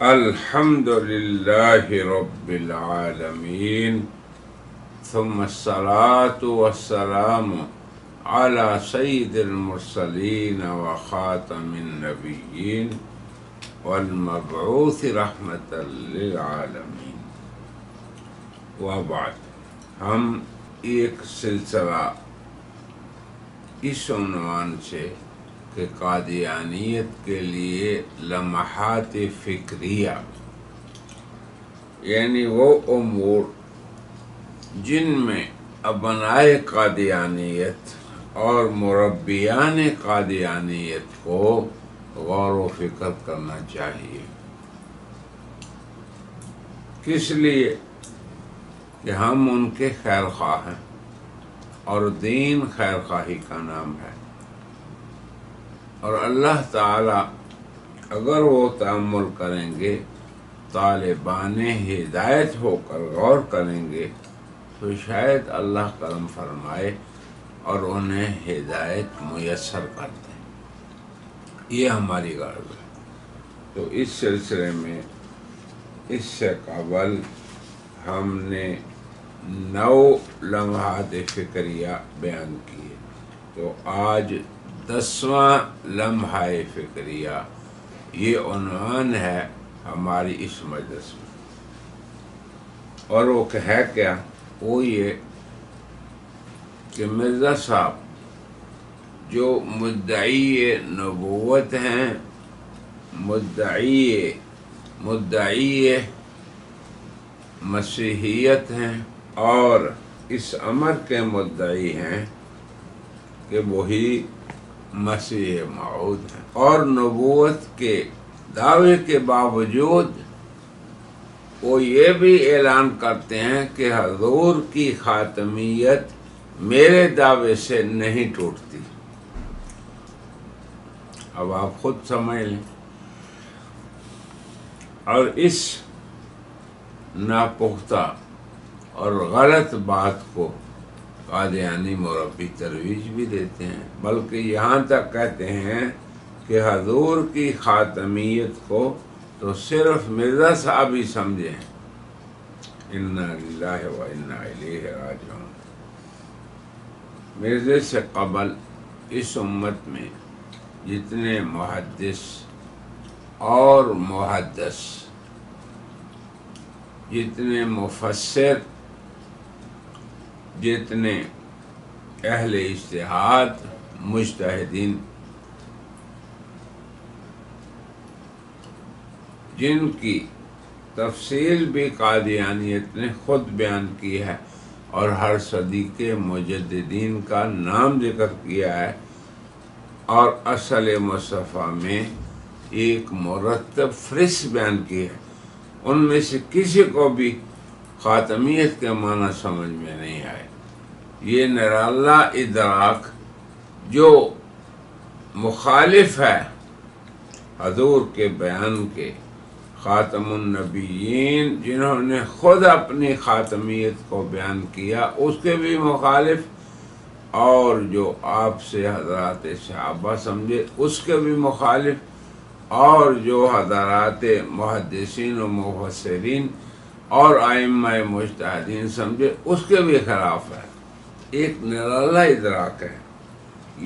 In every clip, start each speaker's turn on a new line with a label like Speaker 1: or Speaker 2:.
Speaker 1: الحمد للہ رب العالمین ثم الصلاة والسلام على سید المرسلین وخاتم النبیین والمبعوث رحمۃ للعالمین وبعد۔ ہم ایک سلسلہ اس عنوان سے کہ قادیانیت کے لیے لمحات فکریہ، یعنی وہ امور جن میں ابنائے قادیانیت اور مربیان قادیانیت کو غور و فکر کرنا چاہیے۔ کس لیے؟ کہ ہم ان کے خیر خواہ ہیں اور دین خیر خواہی کا نام ہے، اور اللہ تعالی اگر وہ تأمل کریں گے، طالبان ہدایت ہو کر غور کریں گے تو شاید اللہ کرم فرمائے اور انہیں ہدایت میسر کر دیں۔ یہ ہماری غرض ہے۔ تو اس سلسلے میں اس سے قبل ہم نے 9 لمحات فکریہ بیان کیے، تو آج 10واں لمحہ فکریہ، یہ عنوان ہے ہماری اس مجلس میں، اور وہ ہے کیا؟ وہ یہ کہ مرزا صاحب جو مدعی نبوت ہیں، مدعی مسیحیت ہیں، اور اس امر کے مدعی ہیں کہ وہی مسیح موعود ہیں، اور نبوت کے دعوے کے باوجود وہ یہ بھی اعلان کرتے ہیں کہ حضور کی خاتمیت میرے دعوے سے نہیں ٹوٹتی۔ اب آپ خود سمجھ لیں۔ اور اس ناپختہ اور غلط بات کو قادیانی مربی ترویج بھی دیتے ہیں، بلکہ یہاں تک کہتے ہیں کہ حضور کی خاتمیت کو تو صرف مرزا صاحب ہی سمجھے ہیں۔ انا للہ و انا الیہ راجعون۔ مرزے سے قبل اس امت میں جتنے محدث اور محدث، جتنے مفسر، جتنے اہل اجتہاد، مجتہدین، جن کی تفصیل بھی قادیانیت نے خود بیان کی ہے اور ہر صدی کے مجددین کا نام ذکر کیا ہے، اور اصل مصطفیٰ میں ایک مرتب فہرست بیان کی ہے، ان میں سے کسی کو بھی خاتمیت کے معنی سمجھ میں نہیں آئے۔ یہ نرالا ادراک جو مخالف ہے حضور کے بیان کے، خاتم النبیین جنہوں نے خود اپنی خاتمیت کو بیان کیا اس کے بھی مخالف، اور جو آپ سے حضرات صحابہ سمجھے اس کے بھی مخالف، اور جو حضرات محدثین و مفسرین اور ائمہ مجتہدین سمجھے اس کے بھی خلاف ہے۔ ایک نرالا ادراک ہے۔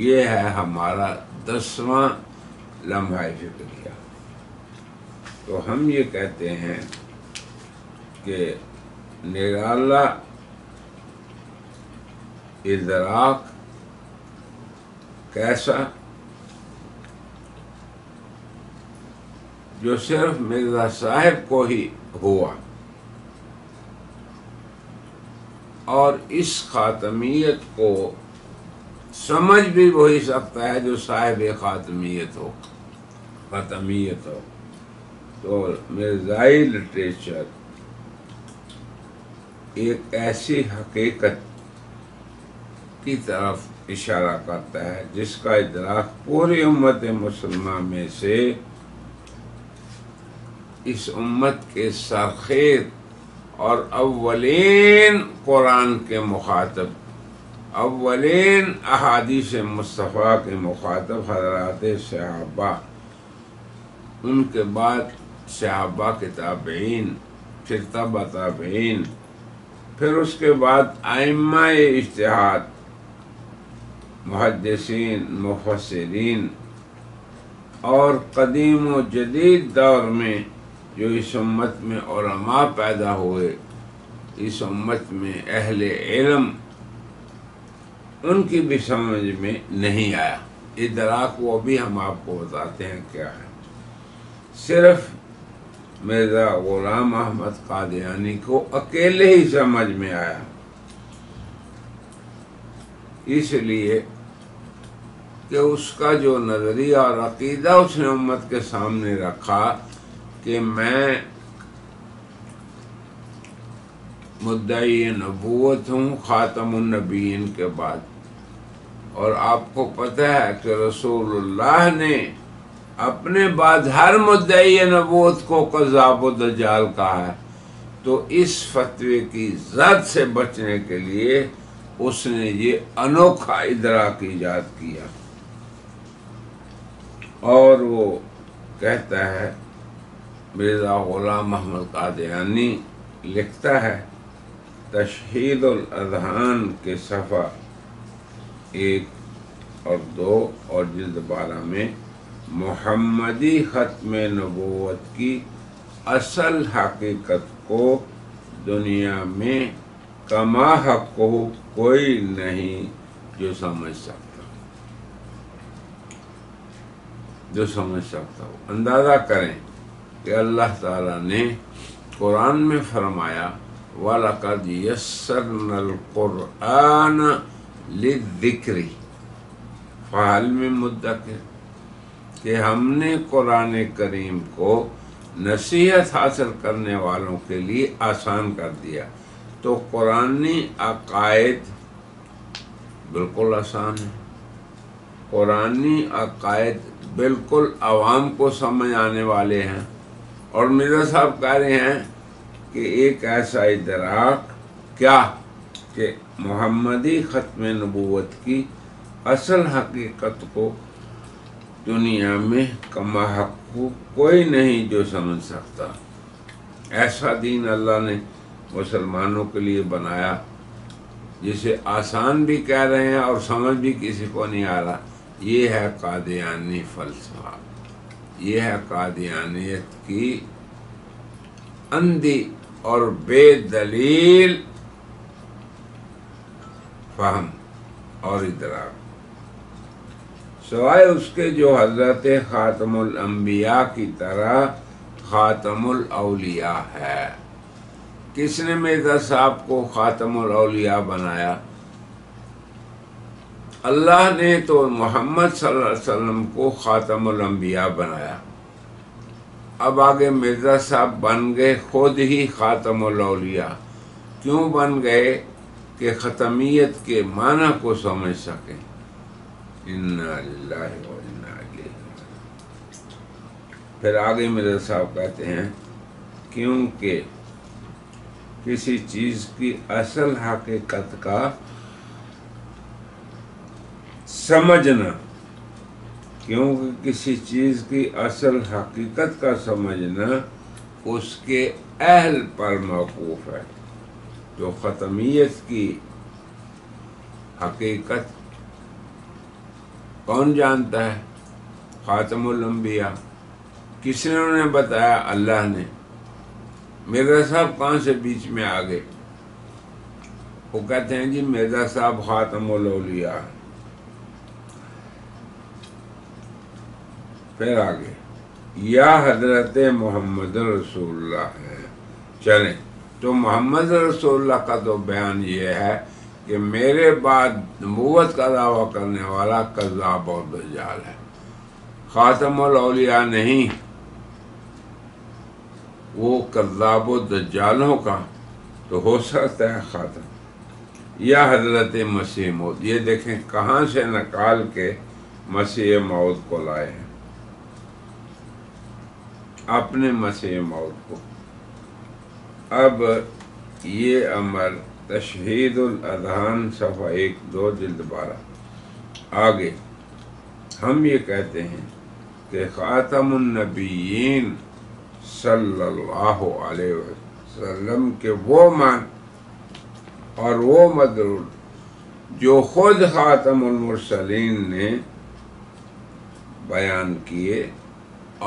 Speaker 1: یہ ہے ہمارا 10واں لمحہ فکریہ۔ تو ہم یہ کہتے ہیں کہ نرالا ادراک کیسا؟ جو صرف مرزا صاحب کو ہی ہوا، اور اس خاتمیت کو سمجھ بھی وہی سکتا ہے جو صاحب خاتمیت ہو، ختمیت ہو۔ تو مرزائی لٹریچر ایک ایسی حقیقت کی طرف اشارہ کرتا ہے جس کا ادراک پوری امت مسلمہ میں سے اس امت کے سرخیر اور اولین قرآن کے مخاطب، اولین احادیث مصطفیٰ کے مخاطب حضرات صحابہ، ان کے بعد صحابہ کے تابعین، پھر تبع تابعین، پھر اس کے بعد ائمہ اجتہاد، محدثین، مفسرین، اور قدیم و جدید دور میں جو اس امت میں علماء پیدا ہوئے، اس امت میں اہل علم، ان کی بھی سمجھ میں نہیں آیا۔ ادراک وہ بھی ہم آپ کو بتاتے ہیں کیا ہے۔ صرف مرزا غلام احمد قادیانی کو اکیلے ہی سمجھ میں آیا، اس لیے کہ اس کا جو نظریہ اور عقیدہ اس نے امت کے سامنے رکھا کہ میں مدعی نبوت ہوں خاتم النبیین کے بعد، اور آپ کو پتہ ہے کہ رسول اللہ نے اپنے بعد ہر مدعی نبوت کو کذاب و دجال کہا ہے، تو اس فتوے کی زد سے بچنے کے لیے اس نے یہ انوکھا ادراک ایجاد کیا، اور وہ کہتا ہے، مرزا غلام احمد قادیانی لکھتا ہے تشہید الاذہان کے صفحہ 1 اور 2 اور جلد 12 میں محمدی ختم نبوت کی اصل حقیقت کو دنیا میں کما حق ہو کوئی نہیں جو سمجھ سکتا ہو۔ اندازہ کریں کہ اللہ تعالیٰ نے قرآن میں فرمایا وَلَقَدْ يَسَّرْنَا الْقُرْآنَ لِلذِّكْرِ فَهَلْ مِن مُدَّكِرٍ، کہ ہم نے قرآن کریم کو نصیحت حاصل کرنے والوں کے لیے آسان کر دیا۔ تو قرآنی عقائد بالکل آسان ہے، قرآنی عقائد بالکل عوام کو سمجھ آنے والے ہیں، اور مرزا صاحب کہہ رہے ہیں کہ ایک ایسا ادراک کیا کہ محمدی ختم نبوت کی اصل حقیقت کو دنیا میں کما حق کوئی نہیں جو سمجھ سکتا۔ ایسا دین اللہ نے مسلمانوں کے لیے بنایا جسے آسان بھی کہہ رہے ہیں اور سمجھ بھی کسی کو نہیں آ رہا۔ یہ ہے قادیانی فلسفہ، یہ ہے قادیانیت کی اندھی اور بے دلیل فہم اور ادراک، سوائے اس کے جو حضرت خاتم الانبیاء کی طرح خاتم الاولیاء ہے۔ کس نے مرزا صاحب کو خاتم الاولیاء بنایا؟ اللہ نے تو محمد صلی اللہ علیہ وسلم کو خاتم الانبیاء بنایا، اب آگے مرزا صاحب بن گئے خود ہی خاتم الاولیاء۔ کیوں بن گئے؟ کہ ختمیت کے معنی کو سمجھ سکیں۔ انا للہ و انا الیہ راجعون۔ پھر آگے مرزا صاحب کہتے ہیں کیونکہ کسی چیز کی اصل حقیقت کا سمجھنا، کیونکہ کسی چیز کی اصل حقیقت کا سمجھنا اس کے اہل پر موقوف ہے۔ جو ختمیت کی حقیقت کون جانتا ہے؟ خاتم الانبیاء۔ کس نے انہیں بتایا؟ اللہ نے۔ مرزا صاحب کہاں سے بیچ میں آ گئے؟ وہ کہتے ہیں جی مرزا صاحب خاتم الاولیاء۔ پھر آگے یا حضرت محمد رسول اللہ ہے۔ چلیں، تو محمد رسول اللہ کا تو بیان یہ ہے کہ میرے بعد نبوت کا دعویٰ کرنے والا کذاب اور دجال ہے، خاتم الاولیاء نہیں۔ وہ کذاب و دجالوں کا تو ہو سکتا ہے خاتم، یا حضرت مسیح موعود۔ یہ دیکھیں کہاں سے نکال کے مسیح موعود کو لائے ہیں، اپنے مسیح موعود کو۔ اب یہ امر تشہید الاذہان صفحہ 1 2 جلد 12۔ آگے ہم یہ کہتے ہیں کہ خاتم النبیین صلی اللہ علیہ وسلم کے وہ مان اور وہ مدرود جو خود خاتم المرسلین نے بیان کیے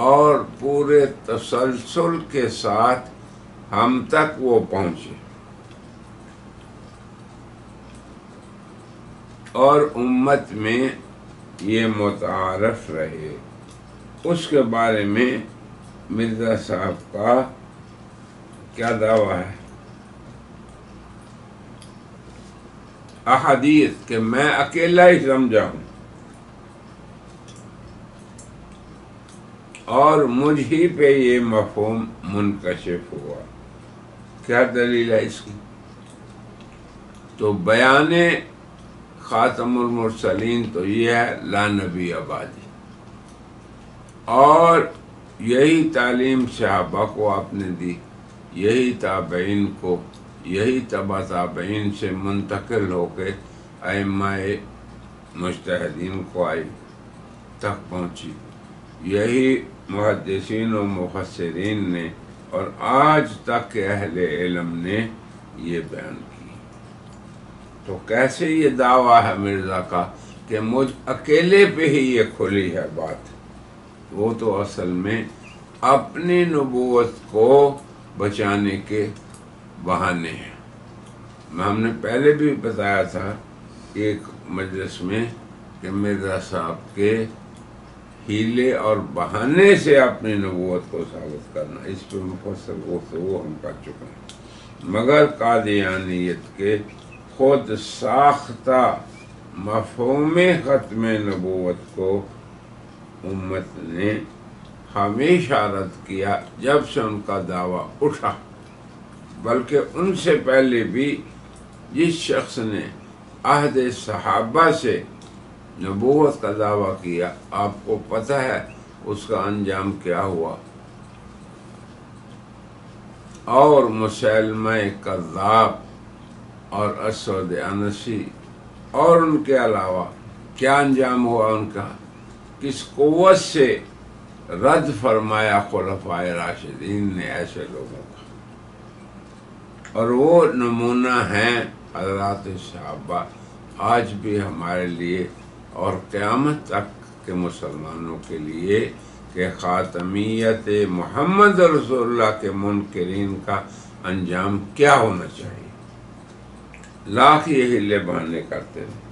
Speaker 1: اور پورے تسلسل کے ساتھ ہم تک وہ پہنچے اور امت میں یہ متعارف رہے۔ اس کے بارے میں مرزا صاحب کا کیا دعویٰ ہے؟ احادیث کہ میں اکیلا ہی سمجھا ہوں اور مجھ ہی پہ یہ مفہوم منکشف ہوا۔ کیا دلیل ہے اس کی؟ تو بیان خاتم المرسلین تو یہ ہے لا نبی آبادی، اور یہی تعلیم صحابہ کو آپ نے دی، یہی تابعین کو، یہی تبع تابعین سے منتقل ہو کے ائمہ مجتہدین کو آئی تک پہنچی، یہی محدثین و مفسرین نے اور آج تک کے اہل علم نے یہ بیان کی۔ تو کیسے یہ دعویٰ ہے مرزا کا کہ مجھ اکیلے پہ ہی یہ کھلی ہے بات؟ وہ تو اصل میں اپنی نبوت کو بچانے کے بہانے ہیں۔ ہم نے پہلے بھی بتایا تھا ایک مجلس میں کہ مرزا صاحب کے ہیلے اور بہانے سے اپنی نبوت کو ثابت کرنا، اس پہ مفصل گفتگو ہم کر چکے ہیں، مگر قادیانیت کے خود ساختہ مفہوم ختم نبوت کو امت نے ہمیشہ رد کیا جب سے ان کا دعویٰ اٹھا، بلکہ ان سے پہلے بھی جس شخص نے عہد صحابہ سے نبوت کا دعویٰ کیا، آپ کو پتہ ہے اس کا انجام کیا ہوا؟ اور مسیلمہ کذاب اور اسود انسی اور ان کے علاوہ کیا انجام ہوا ان کا؟ کس قوت سے رد فرمایا خلفائے راشدین نے ایسے لوگوں کا، اور وہ نمونہ ہیں حضرات صحابہ آج بھی ہمارے لیے اور قیامت تک کے مسلمانوں کے لیے کہ خاتمیت محمد رسول اللہ کے منکرین کا انجام کیا ہونا چاہیے۔ لاکھ یہ ہلے بہانے کرتے تھے،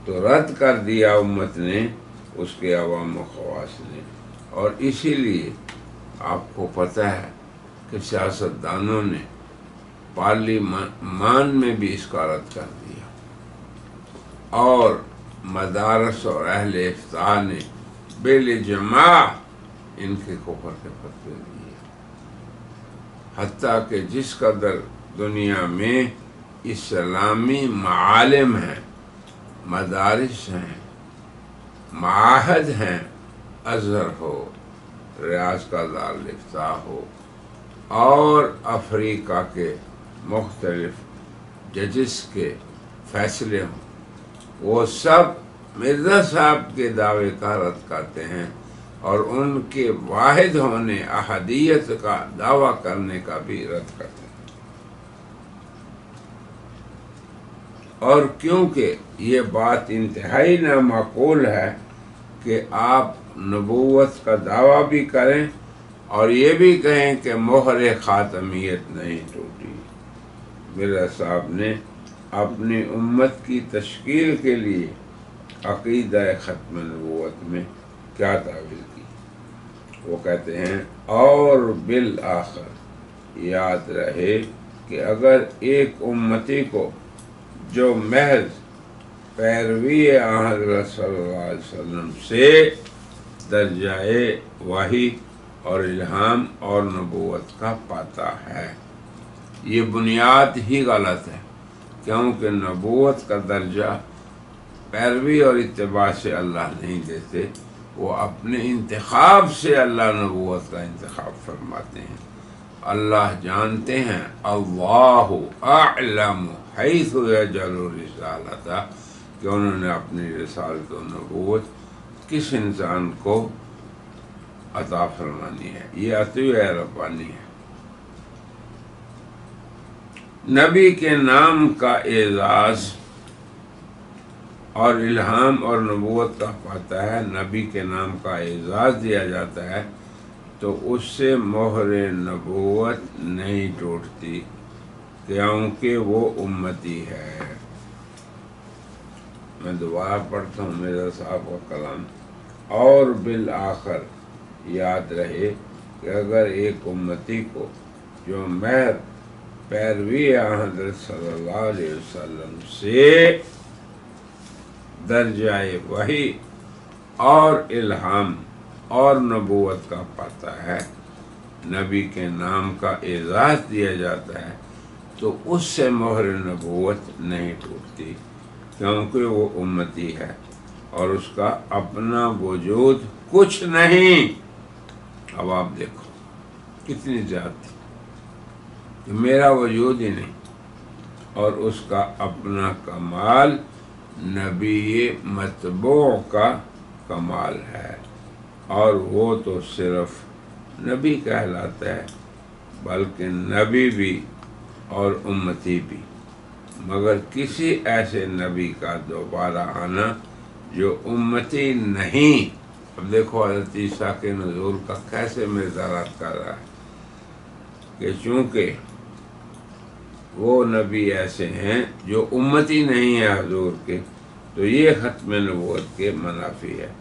Speaker 1: تو رد کر دیا امت نے، اس کے عوام و خواص نے، اور اسی لیے آپ کو پتہ ہے کہ سیاستدانوں نے پارلیمان میں بھی اس کا رد کر دیا، اور مدارس اور اہل افتاء نے بالجماع ان کے کفر کے فتوے دیے، حتیٰ کہ جس قدر دنیا میں اسلامی معالم ہیں، مدارس ہیں، معاہد ہیں، ازہر ہو، ریاض کا دارالفتاح ہو، اور افریقہ کے مختلف ججز کے فیصلے ہوں، وہ سب مرزا صاحب کے دعوے کا رد کرتے ہیں اور ان کے واحد ہونے احدیت کا دعویٰ کرنے کا بھی رد کرتے ہیں۔ اور کیونکہ یہ بات انتہائی نامعقول ہے کہ آپ نبوت کا دعویٰ بھی کریں اور یہ بھی کہیں کہ مہر خاتمیت نہیں ٹوٹی۔ مرزا صاحب نے اپنی امت کی تشکیل کے لیے عقیدہ ختم نبوت میں کیا تعویل کی؟ وہ کہتے ہیں اور بالآخر یاد رہے کہ اگر ایک امتی کو جو محض پیروی حضرت صلی اللہ علیہ وسلم سے درجۂ وحی اور الہام اور نبوت کا پاتا ہے، یہ بنیاد ہی غلط ہے، کیونکہ نبوت کا درجہ پیروی اور اتباع سے اللہ نہیں دیتے، وہ اپنے انتخاب سے اللہ نبوت کا انتخاب فرماتے ہیں۔ اللہ جانتے ہیں، اللہ اعلم حیث یجعل رسالتہ، کہ انہوں نے اپنی رسالت و نبوت کس انسان کو عطا فرمانی ہے، یہ عطیہ ربانی ہے۔ نبی کے نام کا اعزاز اور الہام اور نبوت کا پاتا ہے، نبی کے نام کا اعزاز دیا جاتا ہے تو اس سے مہر نبوت نہیں ٹوٹتی، کیونکہ وہ امتی ہے۔ میں دوبارہ پڑھتا ہوں مرزا صاحب کا کلام، اور بالآخر یاد رہے کہ اگر ایک امتی کو جو میں پیروی حضرت صلی اللہ علیہ وسلم سے درجہ وحی اور الہام اور نبوت کا پاتا ہے، نبی کے نام کا اعزاز دیا جاتا ہے، تو اس سے مہر نبوت نہیں ٹوٹتی، کیونکہ وہ امتی ہے اور اس کا اپنا وجود کچھ نہیں۔ اب آپ دیکھو کتنی زیادتی کہ میرا وجود ہی نہیں، اور اس کا اپنا کمال نبی متبوع کا کمال ہے، اور وہ تو صرف نبی کہلاتا ہے، بلکہ نبی بھی اور امتی بھی، مگر کسی ایسے نبی کا دوبارہ آنا جو امتی نہیں۔ اب دیکھو حضرت عیسیٰ کے نزول کا کیسے مزارات کر رہا ہے کہ چونکہ وہ نبی ایسے ہیں جو امتی نہیں ہے حضور کے، تو یہ ختم نبوت کے منافی ہے۔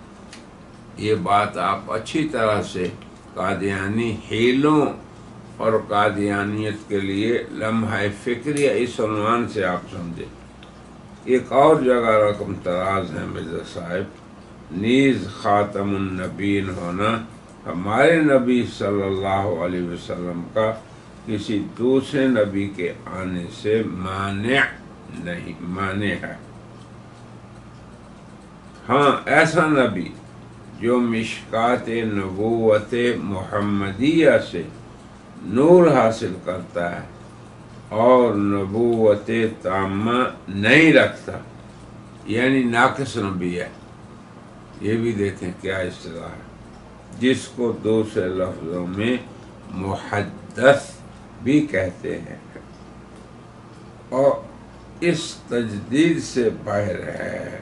Speaker 1: یہ بات آپ اچھی طرح سے قادیانی حیلوں اور قادیانیت کے لیے لمحہ فکریہ اس عنوان سے آپ سمجھیں۔ ایک اور جگہ رقم تراز ہے مرزا صاحب، نیز خاتم النبیین ہونا ہمارے نبی صلی اللہ علیہ وسلم کا کسی دوسرے نبی کے آنے سے مانع ہے۔ ہاں، ایسا نبی جو مشکات نبوت محمدیہ سے نور حاصل کرتا ہے اور نبوت تامہ نہیں رکھتا، یعنی ناقص نبی ہے۔ یہ بھی دیکھیں کیا اصطلاح ہے، جس کو دوسرے لفظوں میں محدث بھی کہتے ہیں، اور اس تجدید سے باہر ہے،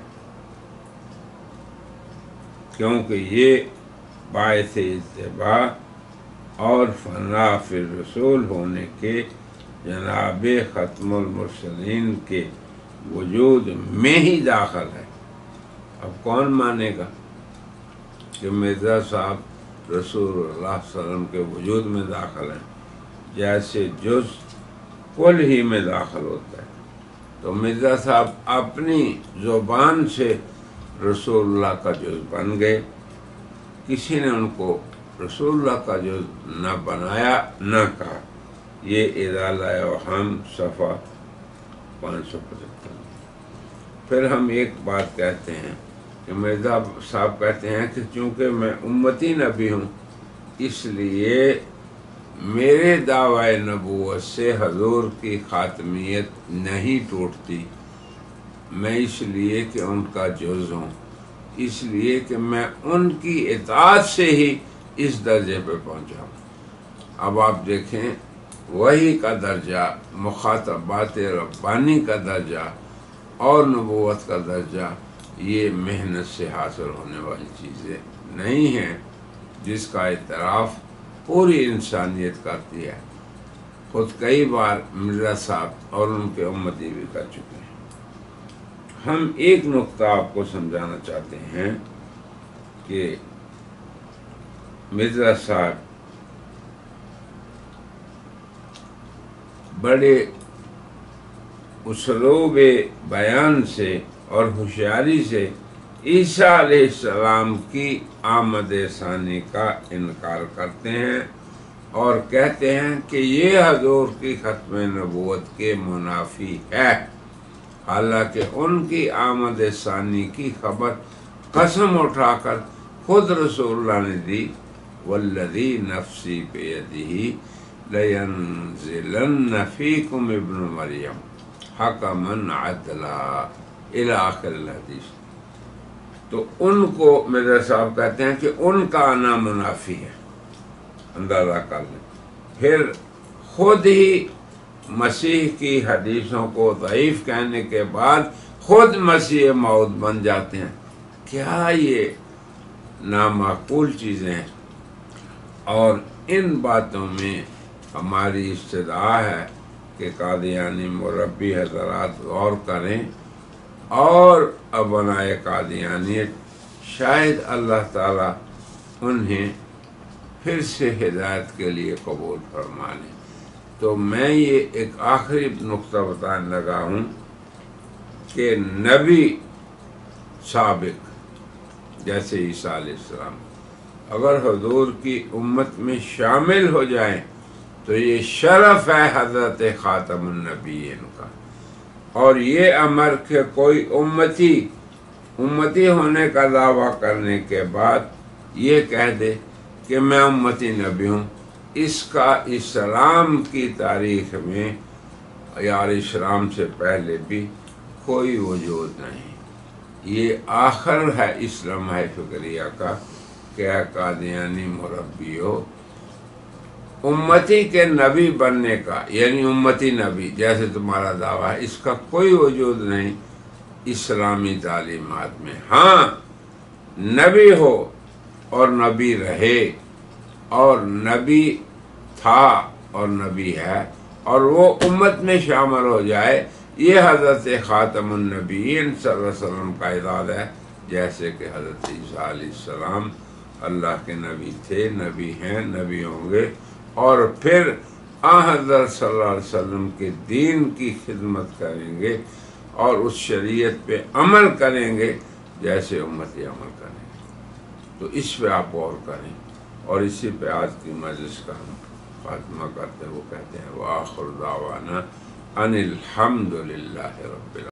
Speaker 1: کیونکہ یہ باعث اتباع اور فنا فی الرسول ہونے کے جناب ختم المرسلین کے وجود میں ہی داخل ہے۔ اب کون مانے گا کہ مرزا صاحب رسول اللہ صلی اللہ علیہ وسلم کے وجود میں داخل ہیں، جیسے جز کل ہی میں داخل ہوتا ہے؟ تو مرزا صاحب اپنی زبان سے رسول اللہ کا جز بن گئے، کسی نے ان کو رسول اللہ کا جز نہ بنایا نہ کہا۔ یہ ازالہ اوہام صفحہ 575۔ پھر ہم ایک بات کہتے ہیں کہ مرزا صاحب کہتے ہیں کہ چونکہ میں امتی نبی ہوں، اس لیے میرے دعوی نبوت سے حضور کی خاتمیت نہیں ٹوٹتی، میں اس لیے کہ ان کا جز ہوں، اس لیے کہ میں ان کی اطاعت سے ہی اس درجے پہ پہنچا ہوں۔ اب آپ دیکھیں، وحی کا درجہ، مخاطبات ربانی کا درجہ اور نبوت کا درجہ، یہ محنت سے حاصل ہونے والی چیزیں نہیں ہیں، جس کا اعتراف پوری انسانیت کرتی ہے۔ خود کئی بار مرزا صاحب اور ان کے امتی بھی کر چکے ہیں۔ ہم ایک نقطہ آپ کو سمجھانا چاہتے ہیں کہ مرزا صاحب بڑے اسلوب بیان سے اور ہوشیاری سے عیسیٰ علیہ السلام کی آمد ثانی کا انکار کرتے ہیں اور کہتے ہیں کہ یہ حضور کی ختم نبوت کے منافی ہے، حالانکہ ان کی آمد ثانی کی خبر قسم اٹھا کر خود رسول اللہ نے دی، والذی نفسی بیدہ لینزلن فیکم ابن مریم حکما عدلا الی آخر الحدیث۔ تو ان کو مرزا صاحب کہتے ہیں کہ ان کا آنا منافی ہے، اندازہ کر لیں۔ پھر خود ہی مسیح کی حدیثوں کو ضعیف کہنے کے بعد خود مسیح موعود بن جاتے ہیں۔ کیا یہ نامعقول چیزیں ہیں؟ اور ان باتوں میں ہماری استدعا ہے کہ قادیانی مربی حضرات غور کریں، اور ابنائے قادیانیت شاید اللہ تعالیٰ انہیں پھر سے ہدایت کے لیے قبول فرما لیں۔ تو میں یہ ایک آخری نقطہ بتانے لگا ہوں کہ نبی سابق جیسے عیسیٰ علیہ السلام اگر حضور کی امت میں شامل ہو جائیں تو یہ شرف ہے حضرت خاتم النبیین کا، اور یہ امر کہ کوئی امتی ہونے کا دعویٰ کرنے کے بعد یہ کہہ دے کہ میں امتی نبی ہوں، اس کا اسلام کی تاریخ میں یا اسلام سے پہلے بھی کوئی وجود نہیں۔ یہ آخر ہے اس لمحہ فکریہ کا کہ اے قادیانی مربیو، امتی کے نبی بننے کا، یعنی امتی نبی جیسے تمہارا دعویٰ ہے، اس کا کوئی وجود نہیں اسلامی تعلیمات میں۔ ہاں، نبی ہو اور نبی رہے، اور نبی تھا اور نبی ہے، اور وہ امت میں شامل ہو جائے، یہ حضرت خاتم النبیین صلی اللہ علیہ وسلم کا اعزاز ہے، جیسے کہ حضرت عیسیٰ علیہ السلام اللہ کے نبی تھے، نبی ہیں، نبی ہوں گے، اور پھر حضرت صلی اللہ علیہ وسلم کے دین کی خدمت کریں گے اور اس شریعت پہ عمل کریں گے جیسے امتی عمل کریں گے۔ تو اس پہ آپ غور کریں، اور اسی پہ آج کی مجلس کا ہم خاتمہ کرتے ہوئے کہتے ہیں وآخر دعوانا ان الحمد للہ رب العالمین۔